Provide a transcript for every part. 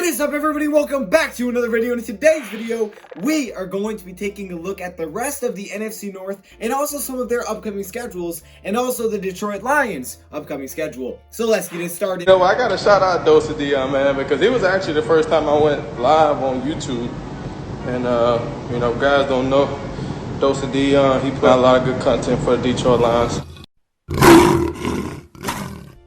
is up, everybody? Welcome back to another video. In today's video, we are going to be taking a look at the rest of the NFC North and also some of their upcoming schedules and also the Detroit Lions upcoming schedule. So let's get it started. You know, I got to shout out DoseOfDion, man, because it was actually the first time I went live on YouTube. And, you know, guys don't know DoseOfDion. He put out a lot of good content for the Detroit Lions.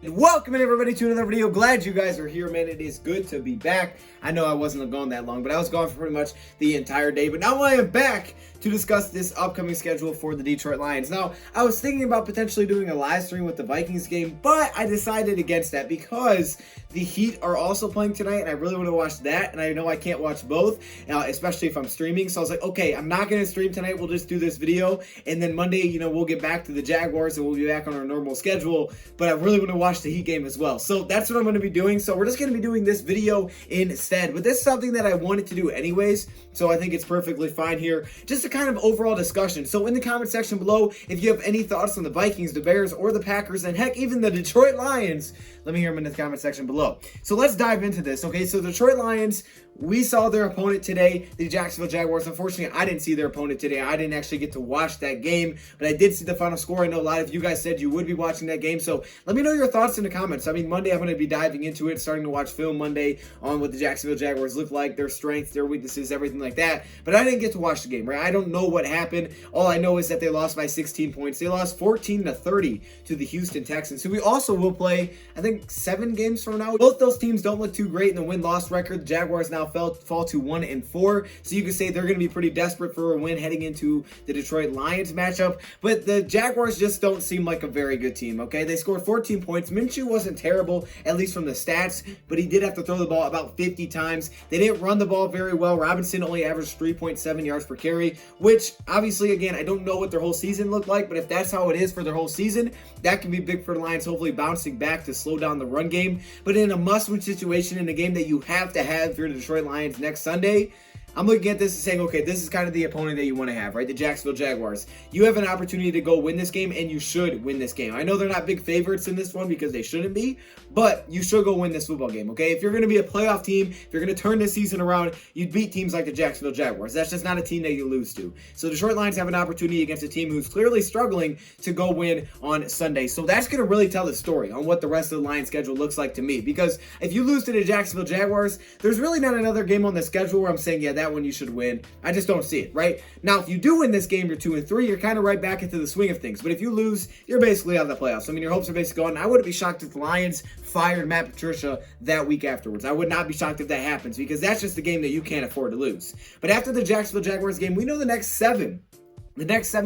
Welcome everybody to another video. Glad you guys are here, man. It is good to be back. I know I wasn't gone that long, but I was gone for pretty much the entire day. But now I am back to discuss this upcoming schedule for the Detroit Lions. Now, I was thinking about potentially doing a live stream with the Vikings game, but I decided against that because the Heat are also playing tonight, and I really want to watch that, and I know I can't watch both, especially if I'm streaming. So I was like, okay, I'm not going to stream tonight. We'll just do this video, and then Monday, you know, we'll get back to the Jaguars, and we'll be back on our normal schedule, but I really want to watch the Heat game as well. So that's what I'm going to be doing. So we're just going to be doing this video instead, but this is something that I wanted to do anyways, so I think it's perfectly fine here. Just a kind of overall discussion. So in the comment section below, if you have any thoughts on the Vikings, the Bears, or the Packers, and heck, even the Detroit Lions, let me hear them in the comment section below. So let's dive into this, okay? So the Detroit Lions, we saw their opponent today, the Jacksonville Jaguars. Unfortunately, I didn't see their opponent today. I didn't actually get to watch that game, but I did see the final score. I know a lot of you guys said you would be watching that game, so let me know your thoughts in the comments. I mean, Monday I'm going to be diving into it, starting to watch film Monday on what the Jacksonville Jaguars look like, their strengths, their weaknesses, everything like that, but I didn't get to watch the game, right? I don't know what happened. All I know is that they lost by 16 points. They lost 14-30 to the Houston Texans, who we also will play, I think, 7 games from now. Both those teams don't look too great in the win-loss record. The Jaguars now fall to 1-4, so you could say they're going to be pretty desperate for a win heading into the Detroit Lions matchup, but the Jaguars just don't seem like a very good team, okay? They scored 14 points. Minshew wasn't terrible, at least from the stats, but he did have to throw the ball about 50 times. They didn't run the ball very well. Robinson only averaged 3.7 yards per carry, which obviously, again, I don't know what their whole season looked like, but if that's how it is for their whole season, that can be big for the Lions, hopefully bouncing back to slow down the run game. But in a must-win situation, in a game that you have to have if you're the Detroit Lions next Sunday, I'm looking at this and saying, okay, this is kind of the opponent that you want to have, right? The Jacksonville Jaguars. You have an opportunity to go win this game, and you should win this game. I know they're not big favorites in this one because they shouldn't be, but you should go win this football game, okay? If you're going to be a playoff team, if you're going to turn this season around, you'd beat teams like the Jacksonville Jaguars. That's just not a team that you lose to. So the Detroit Lions have an opportunity against a team who's clearly struggling to go win on Sunday. So that's going to really tell the story on what the rest of the Lions schedule looks like to me, because if you lose to the Jacksonville Jaguars, there's really not another game on the schedule where I'm saying, yeah, that one you should win. I just don't see it, right? Now, if you do win this game, you're 2-3, you're kind of right back into the swing of things. But if you lose, you're basically out of the playoffs. I mean, your hopes are basically gone. I wouldn't be shocked if the Lions fired Matt Patricia that week afterwards. I would not be shocked if that happens, because that's just a game that you can't afford to lose. But after the Jacksonville Jaguars game, we know the next 7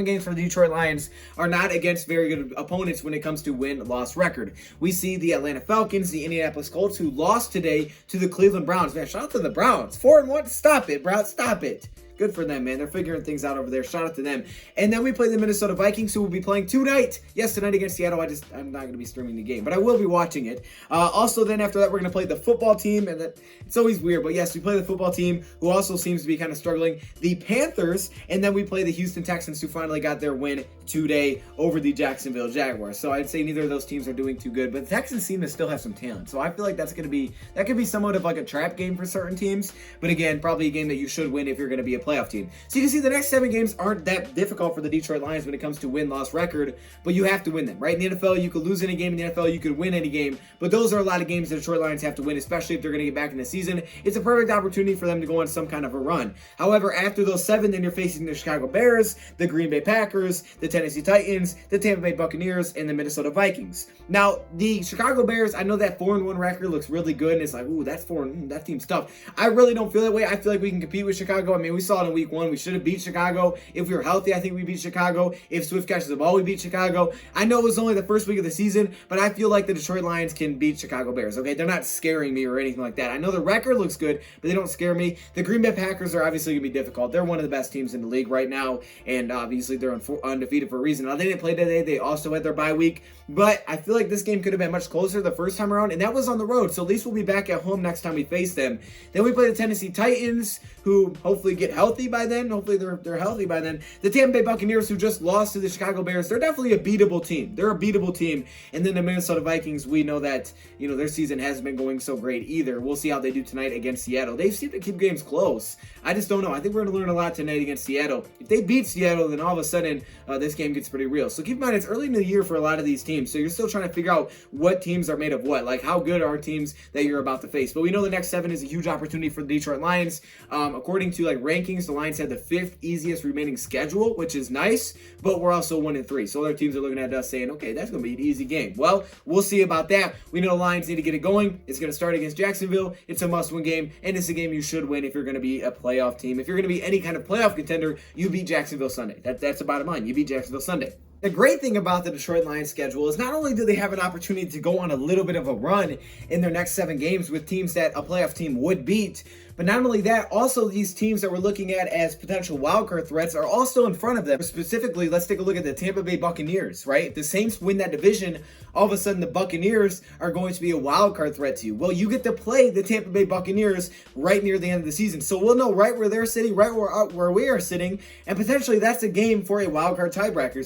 games for the Detroit Lions are not against very good opponents when it comes to win-loss record. We see the Atlanta Falcons, the Indianapolis Colts, who lost today to the Cleveland Browns. Man, shout out to the Browns. 4-1. Stop it, Browns. Stop it. Good for them, man. They're figuring things out over there. Shout out to them. And then we play the Minnesota Vikings, who will be playing tonight. Yes, tonight against Seattle. I'm not going to be streaming the game, but I will be watching it. Also, then after that, we're going to play the football team, and it's always weird, but yes, we play the football team, who also seems to be kind of struggling. The Panthers, and then we play the Houston Texans, who finally got their win today over the Jacksonville Jaguars. So I'd say neither of those teams are doing too good, but the Texans seem to still have some talent. So I feel like that could be somewhat of like a trap game for certain teams, but again, probably a game that you should win if you're going to be a playoff team. So you can see the next 7 games aren't that difficult for the Detroit Lions when it comes to win-loss record, but you have to win them, right? In the NFL, you could lose any game. In the NFL, you could win any game, but those are a lot of games the Detroit Lions have to win, especially if they're going to get back in the season. It's a perfect opportunity for them to go on some kind of a run. However, after those 7, then you're facing the Chicago Bears, the Green Bay Packers, the Tennessee Titans, the Tampa Bay Buccaneers, and the Minnesota Vikings. Now, the Chicago Bears, I know that 4-1 record looks really good, and it's like, ooh, that's 4, that team's tough. I really don't feel that way. I feel like we can compete with Chicago. I mean, we saw it in week 1. We should have beat Chicago. If we were healthy, I think we beat Chicago. If Swift catches the ball, we beat Chicago. I know it was only the first week of the season, but I feel like the Detroit Lions can beat Chicago Bears, okay? They're not scaring me or anything like that. I know the record looks good, but they don't scare me. The Green Bay Packers are obviously going to be difficult. They're one of the best teams in the league right now, and obviously they're undefeated for a reason. Now, they didn't play today. They also had their bye week, but I feel like this game could have been much closer the first time around, and that was on the road, so at least we'll be back at home next time we face them. Then we play the Tennessee Titans, who hopefully get healthy healthy by then. Hopefully they're healthy by then. The Tampa Bay Buccaneers, who just lost to the Chicago Bears, they're definitely a beatable team. They're a beatable team. And then the Minnesota Vikings, we know that, you know, their season hasn't been going so great either. We'll see how they do tonight against Seattle. They seem to keep games close. I just don't know. I think we're going to learn a lot tonight against Seattle. If they beat Seattle, then all of a sudden this game gets pretty real. So keep in mind, it's early in the year for a lot of these teams. So you're still trying to figure out what teams are made of what. Like, how good are teams that you're about to face. But we know the next 7 is a huge opportunity for the Detroit Lions. According to like rankings, the Lions have the 5th easiest remaining schedule, which is nice, but we're also 1-3. So other teams are looking at us saying, okay, that's going to be an easy game. Well, we'll see about that. We know the Lions need to get it going. It's going to start against Jacksonville. It's a must-win game, and it's a game you should win if you're going to be a playoff team. If you're going to be any kind of playoff contender, you beat Jacksonville Sunday. That's the bottom line. You beat Jacksonville Sunday. The great thing about the Detroit Lions schedule is not only do they have an opportunity to go on a little bit of a run in their next 7 games with teams that a playoff team would beat, but not only that, also these teams that we're looking at as potential wildcard threats are also in front of them. Specifically, let's take a look at the Tampa Bay Buccaneers, right? If the Saints win that division, all of a sudden the Buccaneers are going to be a wildcard threat to you. Well, you get to play the Tampa Bay Buccaneers right near the end of the season. So we'll know right where they're sitting, right where we are sitting, and potentially that's a game for a wildcard tiebreaker.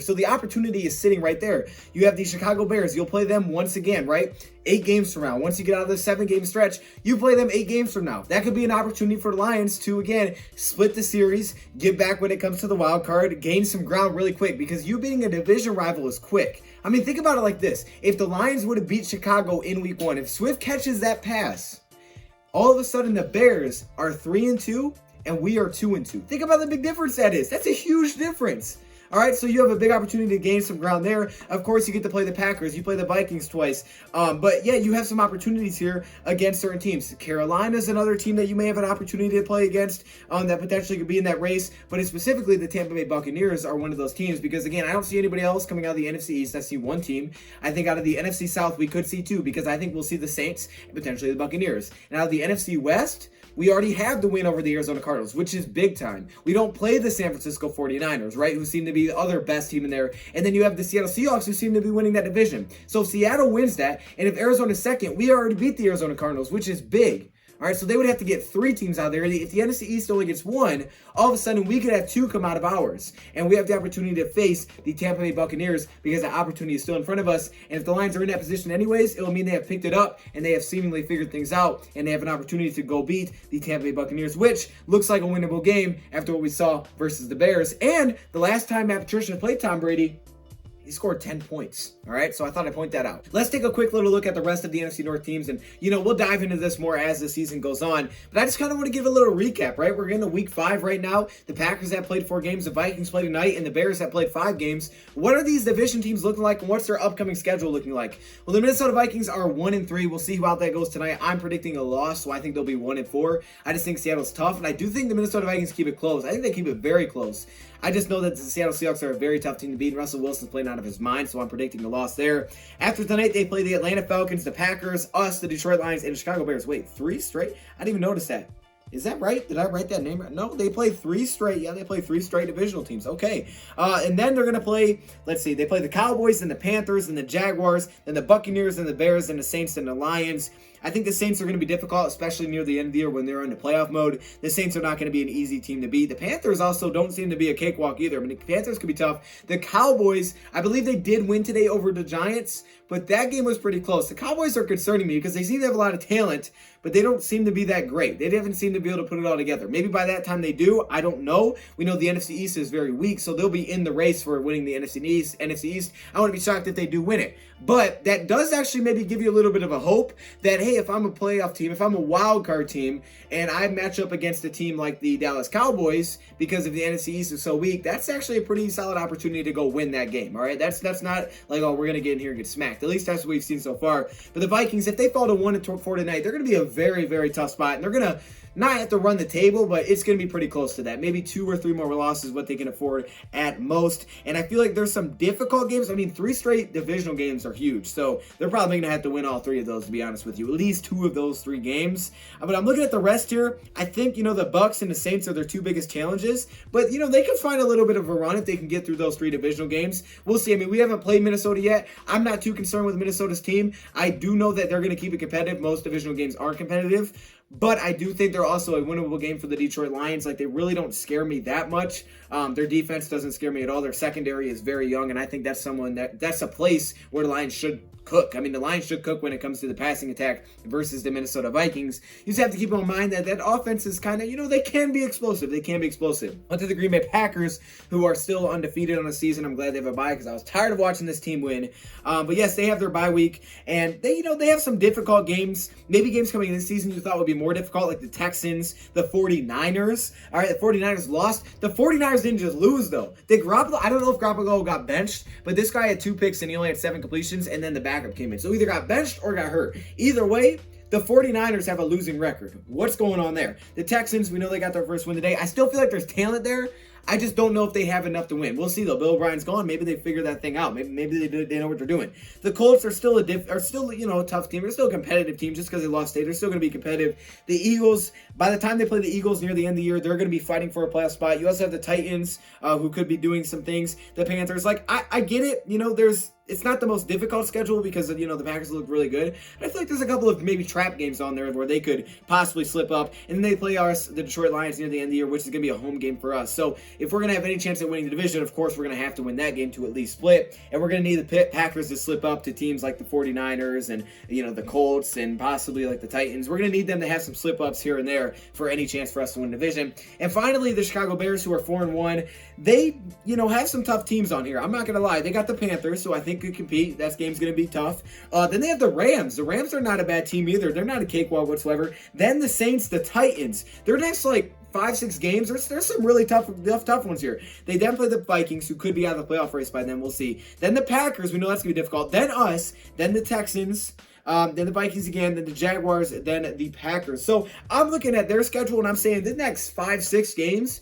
So the opportunity is sitting right there. You have the Chicago Bears. You'll play them once again, right? 8 games from now. Once you get out of the 7-game stretch, you play them 8 games from now. That could be an opportunity for the Lions to, again, split the series, get back when it comes to the wild card, gain some ground really quick, because you beating a division rival is quick. I mean, think about it like this. If the Lions would have beat Chicago in week 1, if Swift catches that pass, all of a sudden the Bears are 3-2 and we are 2-2. Think about the big difference that is. That's a huge difference. All right, so you have a big opportunity to gain some ground there. Of course, you get to play the Packers. You play the Vikings twice. But yeah, you have some opportunities here against certain teams. Carolina's another team that you may have an opportunity to play against that potentially could be in that race. But it's specifically the Tampa Bay Buccaneers are one of those teams because, again, I don't see anybody else coming out of the NFC East. I see one team. I think out of the NFC South, we could see 2 because I think we'll see the Saints and potentially the Buccaneers. And out of the NFC West, we already have the win over the Arizona Cardinals, which is big time. We don't play the San Francisco 49ers, right, who seem to be the other best team in there. And then you have the Seattle Seahawks, who seem to be winning that division. So if Seattle wins that, and if Arizona's second, we already beat the Arizona Cardinals, which is big. All right, so they would have to get 3 teams out there. If the NFC East only gets 1, all of a sudden we could have 2 come out of ours. And we have the opportunity to face the Tampa Bay Buccaneers because the opportunity is still in front of us. And if the Lions are in that position anyways, it'll mean they have picked it up and they have seemingly figured things out. And they have an opportunity to go beat the Tampa Bay Buccaneers, which looks like a winnable game after what we saw versus the Bears. And the last time Matt Patricia played Tom Brady, he scored 10 points. All right, so I thought I'd point that out. Let's take a quick little look at the rest of the NFC North teams, and we'll dive into this more as the season goes on. But I just kind of want to give a little recap, right? We're into week 5 right now. The Packers have played 4 games, the Vikings played tonight, and the Bears have played 5 games. What are these division teams looking like, and what's their upcoming schedule looking like? Well, the Minnesota Vikings are 1-3. We'll see how that goes tonight. I'm predicting a loss, so I think they'll be 1-4. I just think Seattle's tough, and I do think the Minnesota Vikings keep it close. I think they keep it very close. I just know that the Seattle Seahawks are a very tough team to beat. Russell Wilson's playing out of his mind, so I'm predicting a loss there. After tonight, they play the Atlanta Falcons, the Packers, us, the Detroit Lions, and the Chicago Bears. Wait, 3 straight? I didn't even notice that. Is that right? Did I write that name right? No, they play 3 straight. Yeah, they play 3 straight divisional teams. Okay. And then they're going to play, let's see, they play the Cowboys and the Panthers and the Jaguars, then the Buccaneers and the Bears and the Saints and the Lions. I think the Saints are going to be difficult, especially near the end of the year when they're into playoff mode. The Saints are not going to be an easy team to beat. The Panthers also don't seem to be a cakewalk either. I mean, the Panthers could be tough. The Cowboys, I believe they did win today over the Giants, but that game was pretty close. The Cowboys are concerning me because they seem to have a lot of talent, but they don't seem to be that great. They haven't seemed to be able to put it all together. Maybe by that time they do. I don't know. We know the NFC East is very weak, so they'll be in the race for winning the NFC East. I wouldn't be shocked if they do win it. But that does actually maybe give you a little bit of a hope that, hey, if I'm a playoff team, if I'm a wild card team, and I match up against a team like the Dallas Cowboys because of the NFC East is so weak, that's actually a pretty solid opportunity to go win that game, all right? That's not like, oh, we're going to get in here and get smacked. At least that's what we've seen so far. But the Vikings, if they fall to 1-4 tonight, they're going to be a very, very tough spot, and they're going to not have to run the table, but it's going to be pretty close to that. Maybe 2 or 3 more losses, what they can afford at most. And I feel like there's some difficult games. I mean, 3 straight divisional games are huge, so they're probably going to have to win all 3 of those, to be honest with you. At least 2 of those 3 games. But I'm looking at the rest here. I think, the Bucs and the Saints are their 2 biggest challenges. But, they can find a little bit of a run if they can get through those 3 divisional games. We'll see. I mean, we haven't played Minnesota yet. I'm not too concerned with Minnesota's team. I do know that they're going to keep it competitive. Most divisional games are competitive. But I do think they're also a winnable game for the Detroit Lions. Like, they really don't scare me that much. Their defense doesn't scare me at all. Their secondary is very young, and I think that's that's a place where the Lions should cook. I mean, the Lions should cook when it comes to the passing attack versus the Minnesota Vikings. You just have to keep in mind that that offense is kind of, they can be explosive. They can be explosive. On to the Green Bay Packers, who are still undefeated on the season. I'm glad they have a bye because I was tired of watching this team win. But yes, they have their bye week, and they have some difficult games. Maybe games coming in this season you thought would be more difficult, like the Texans, the 49ers. All right, the 49ers lost. The 49ers didn't just lose, though. I don't know if Garoppolo got benched, but this guy had 2 picks and he only had 7 completions, and then the backup came in. So either got benched or got hurt. Either way, the 49ers have a losing record. What's going on there? The Texans, we know they got their first win today. I still feel like there's talent there. I just don't know if they have enough to win. We'll see, though. Bill O'Brien's gone. Maybe they figure that thing out. Maybe they know what they're doing. The Colts are still a tough team. They're still a competitive team just because they lost state. They're still going to be competitive. The Eagles, by the time they play the Eagles near the end of the year, they're going to be fighting for a playoff spot. You also have the Titans, who could be doing some things. The Panthers, I get it. It's not the most difficult schedule because, the Packers look really good. I feel like there's a couple of maybe trap games on there where they could possibly slip up. And then they play the Detroit Lions near the end of the year, which is going to be a home game for us. So if we're going to have any chance at winning the division, of course, we're going to have to win that game to at least split. And we're going to need the Packers to slip up to teams like the 49ers and, the Colts and possibly like the Titans. We're going to need them to have some slip-ups here and there for any chance for us to win the division. And finally, the Chicago Bears, who are 4-1, they, have some tough teams on here. I'm not going to lie. They got the Panthers, who I think could compete. That game's going to be tough. Then they have the Rams. The Rams are not a bad team either. They're not a cakewalk whatsoever. Then the Saints, the Titans. Their next, 5-6 games, there's some really tough ones here. They then play the Vikings, who could be out of the playoff race by then. We'll see. Then the Packers. We know that's going to be difficult. Then us. Then the Texans. Then the Vikings again, then the Jaguars, then the Packers. So I'm looking at their schedule, and I'm saying the next 5-6 games,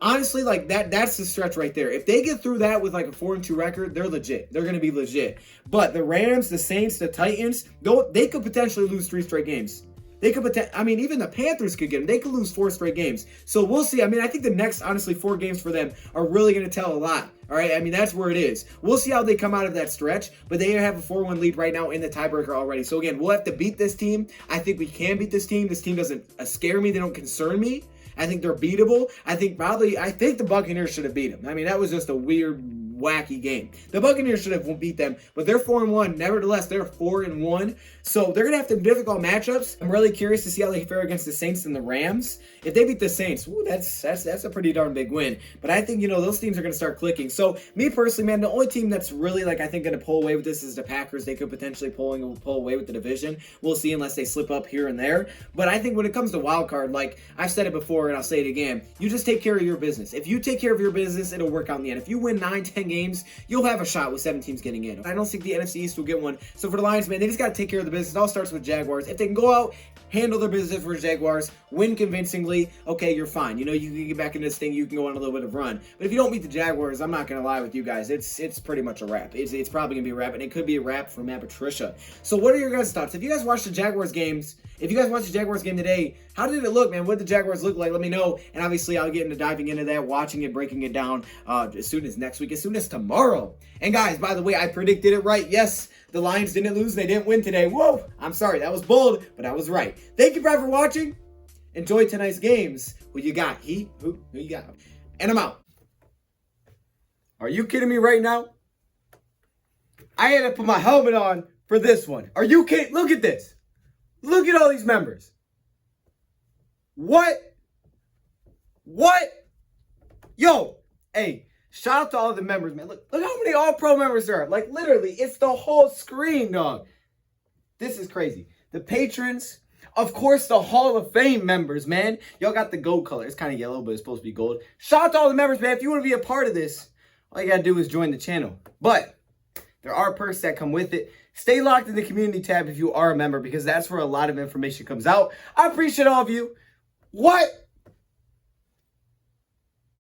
honestly, that's the stretch right there. If they get through that with a 4-2 record, they're legit. They're going to be legit. But the Rams, the Saints, the Titans, they could potentially lose 3 straight games. They could even the Panthers could get them. They could lose 4 straight games. So we'll see. I think the next, honestly, 4 games for them are really going to tell a lot. All right, that's where it is. We'll see how they come out of that stretch, but they have a 4-1 lead right now in the tiebreaker already. So again, we'll have to beat this team. I think we can beat this team. This team doesn't scare me. They don't concern me. I think they're beatable. I think the Buccaneers should have beat them. That was just a weird, wacky game. The Buccaneers should have beat them, but they're 4-1. Nevertheless, they're 4-1. So they're gonna have some difficult matchups. I'm really curious to see how they fare against the Saints and the Rams. If they beat the Saints, that's a pretty darn big win. But I think those teams are gonna start clicking. So me personally, man, the only team that's really I think gonna pull away with this is the Packers. They could potentially pull away with the division. We'll see unless they slip up here and there. But I think when it comes to wild card, I've said it before and I'll say it again, you just take care of your business. If you take care of your business, it'll work out in the end. If you win 9-10 games, you'll have a shot with 7 teams getting in. I don't think the NFC East will get one. So for the Lions, man, they just got to take care of the business. It all starts with Jaguars. If they can go out, handle their business for Jaguars, win convincingly, okay, you're fine. You can get back into this thing. You can go on a little bit of run. But if you don't beat the Jaguars, I'm not going to lie with you guys. It's pretty much a wrap. It's probably going to be a wrap, and it could be a wrap for Matt Patricia. So what are your guys' thoughts? If you guys watched the Jaguars games, if you guys watched the Jaguars game today, how did it look, man? What did the Jaguars look like? Let me know. And obviously, I'll get into diving into that, watching it, breaking it down as soon as next week, as soon as tomorrow. And guys, by the way, I predicted it right. Yes, the Lions didn't lose. They didn't win today. Whoa, I'm sorry. That was bold, but I was right. Thank you, Brad, for watching. Enjoy tonight's games. Who you got? Who you got? And I'm out. Are you kidding me right now? I had to put my helmet on for this one. Are you kidding? Look at this. Look at all these members. What? Yo, hey, shout out to all the members, man. Look how many All-Pro members there are. Literally, it's the whole screen, dog. This is crazy. The patrons, of course, the Hall of Fame members, man. Y'all got the gold color. It's kind of yellow, but it's supposed to be gold. Shout out to all the members, man. If you want to be a part of this, all you got to do is join the channel. But there are perks that come with it. Stay locked in the community tab if you are a member, because that's where a lot of information comes out. I appreciate all of you. What?